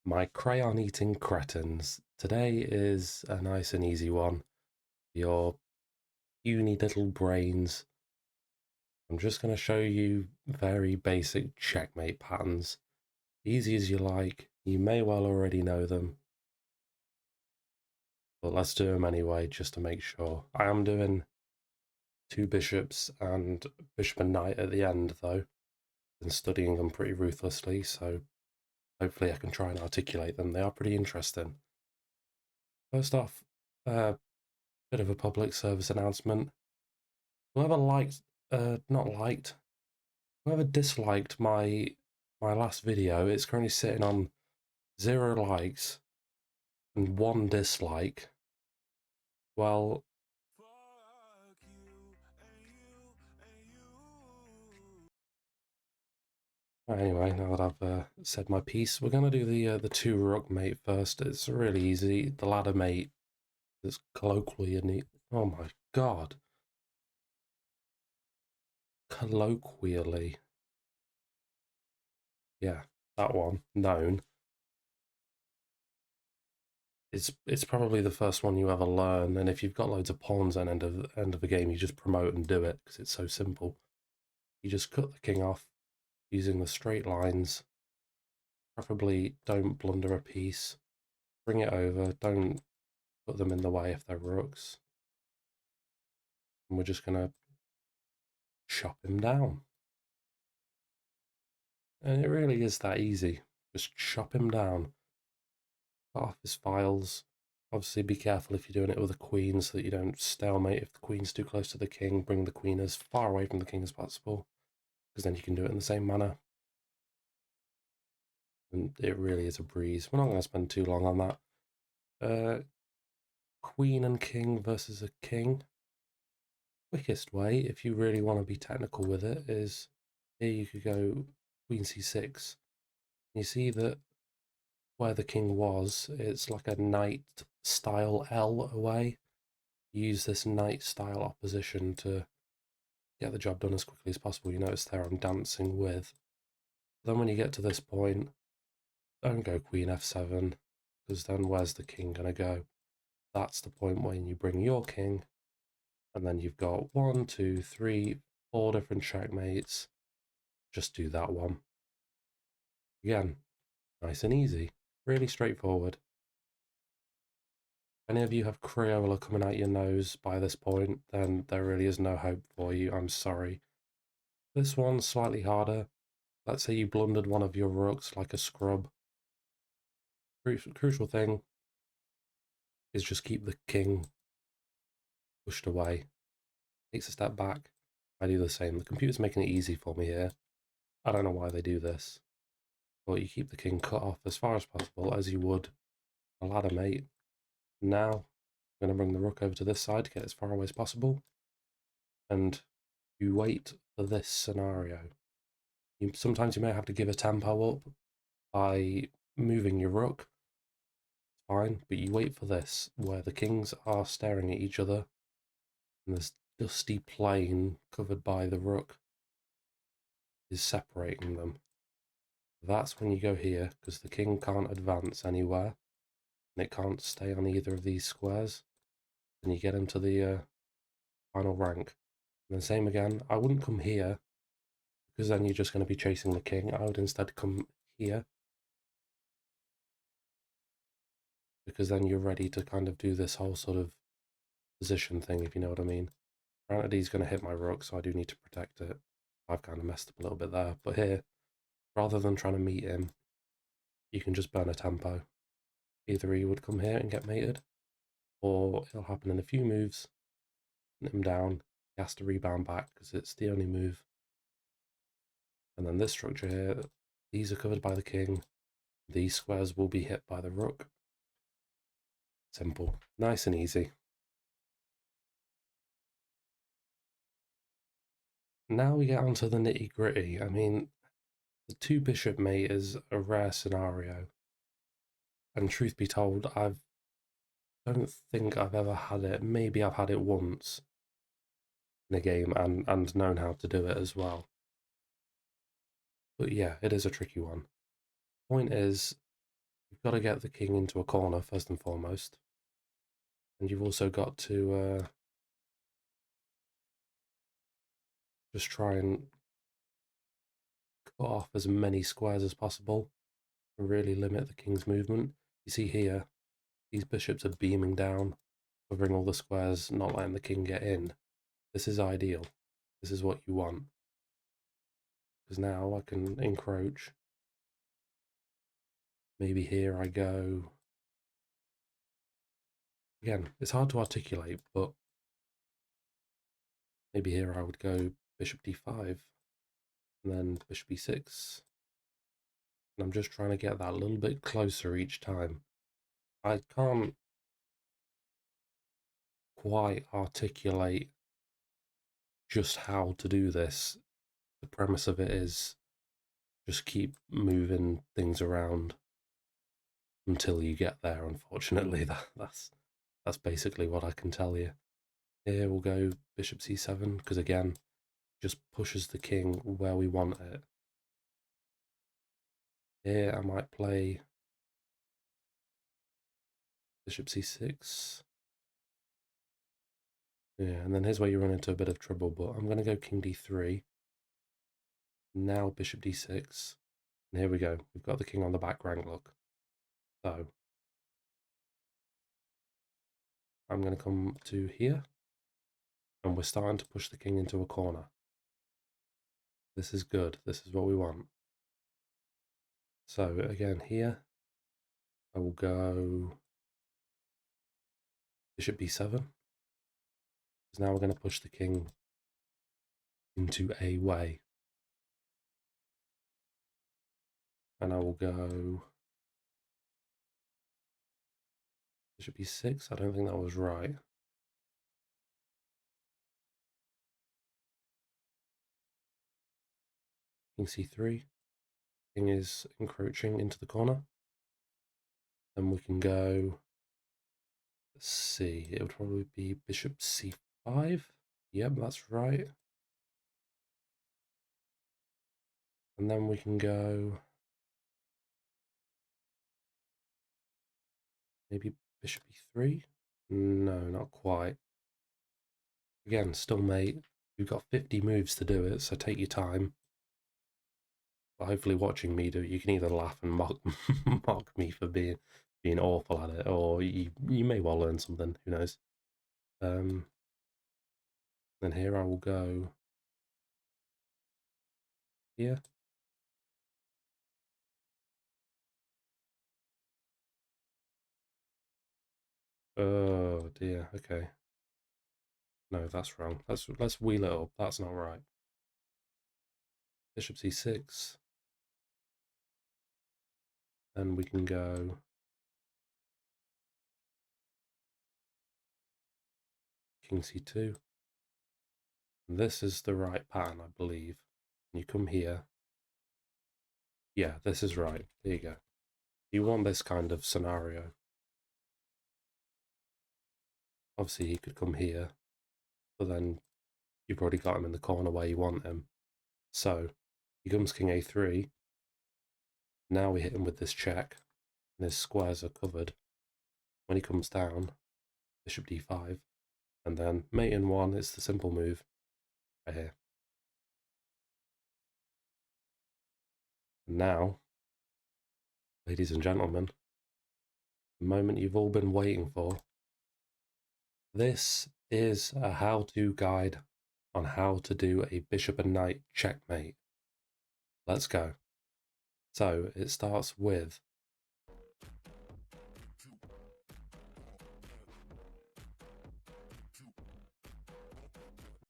My crayon eating cretins. Today is a nice and easy one. Your puny little brains. I'm just going to show you very basic checkmate patterns. Easy as you like. You may well already know them. But let's do them anyway, just to make sure. I am doing two bishops and bishop and knight at the end, though. Been studying them pretty ruthlessly, so hopefully I can try and articulate them. They are pretty interesting. First off, bit of a public service announcement. Whoever whoever disliked my last video, it's currently sitting on 0 likes and 1 dislike. Well, anyway, now that I've said my piece, we're gonna do the 2 rook mate first. It's really easy. The ladder mate is colloquially, oh my god, colloquially, yeah, that one known. It's probably the first one you ever learn, and if you've got loads of pawns at end of the game, you just promote and do it because it's so simple. You just cut the king off using the straight lines. Preferably don't blunder a piece. Bring it over. Don't put them in the way if they're rooks. And we're just gonna chop him down. And it really is that easy. Just chop him down. Cut off his files. Obviously be careful if you're doing it with a queen so that you don't stalemate. If the queen's too close to the king, bring the queen as far away from the king as possible, because then you can do it in the same manner. And it really is a breeze. We're not going to spend too long on that. Queen and king versus a king. Quickest way, if you really want to be technical with it, is here you could go queen c6. You see that where the king was, it's like a knight style L away. You use this knight style opposition to get the job done as quickly as possible. You notice there I'm dancing with. Then when you get to this point, don't go queen f7, because then where's the king going to go? That's the point when you bring your king, and then you've got 1, 2, 3, 4 different checkmates. Just do that one. Again, nice and easy. Really straightforward. If any of you have Crayola coming out your nose by this point, then there really is no hope for you. I'm sorry. This one's slightly harder. Let's say you blundered one of your rooks like a scrub. Crucial thing is just keep the king pushed away. Takes a step back. I do the same. The computer's making it easy for me here. I don't know why they do this. But you keep the king cut off as far as possible, as you would a ladder mate. Now, I'm going to bring the rook over to this side to get as far away as possible. And you wait for this scenario. Sometimes you may have to give a tempo up by moving your rook. Fine, but you wait for this, where the kings are staring at each other, and this dusty plain covered by the rook is separating them. That's when you go here, because the king can't advance anywhere, and it can't stay on either of these squares, and you get him to the final rank. And then same again, I wouldn't come here, because then you're just going to be chasing the king. I would instead come here, because then you're ready to kind of do this whole sort of position thing, if you know what I mean. Granted, he's going to hit my rook, so I do need to protect it. I've kind of messed up a little bit there, but here, rather than trying to meet him, you can just burn a tempo. Either he would come here and get mated, or it'll happen in a few moves, hit him down, he has to rebound back because it's the only move. And then this structure here, these are covered by the king, these squares will be hit by the rook. Simple, nice and easy. Now we get onto the nitty gritty. I mean, the 2 bishop mate is a rare scenario. And truth be told, I don't think I've ever had it. Maybe I've had it once in a game and known how to do it as well. But yeah, it is a tricky one. Point is, you've you've got to get the king into a corner first and foremost. And you've also got to just try and cut off as many squares as possible and really limit the king's movement. You see here, these bishops are beaming down, covering all the squares, not letting the king get in. This is ideal. This is what you want. Because now I can encroach. Maybe here I go. Again, it's hard to articulate, but maybe here I would go bishop d5, and then bishop e6. And I'm just trying to get that a little bit closer each time. I can't quite articulate just how to do this. The premise of it is just keep moving things around until you get there. Unfortunately, that's basically what I can tell you. Here we'll go bishop c7 because again, just pushes the king where we want it. Here I might play bishop c6. Yeah, and then here's where you run into a bit of trouble, but I'm going to go king d3. Now bishop d6. And here we go. We've got the king on the back rank, look. So I'm going to come to here. And we're starting to push the king into a corner. This is good. This is what we want. So again, here, I will go bishop b7. Because now we're going to push the king into a way. And I will go bishop e6. I don't think that was right. King c3. King is encroaching into the corner. Then we can go, let's see, it would probably be bishop c5. Yep, that's right. And then we can go maybe bishop e3. No, not quite. Again, still mate. You've got 50 moves to do it, so take your time. But hopefully watching me do it, you can either laugh and mock mock me for being awful at it, or you may well learn something, who knows. Then here I will go here. Oh dear, okay. No, that's wrong. Let's wheel it up. That's not right. Bishop c6. Then we can go king c2. And this is the right pattern, I believe. And you come here. Yeah, this is right. There you go. You want this kind of scenario. Obviously, he could come here, but then you've already got him in the corner where you want him. So he comes king a3. Now we hit him with this check, and his squares are covered. When he comes down, bishop d5, and then mate in one is the simple move right here. And now, ladies and gentlemen, the moment you've all been waiting for. This is a how-to guide on how to do a bishop and knight checkmate. Let's go. So it starts with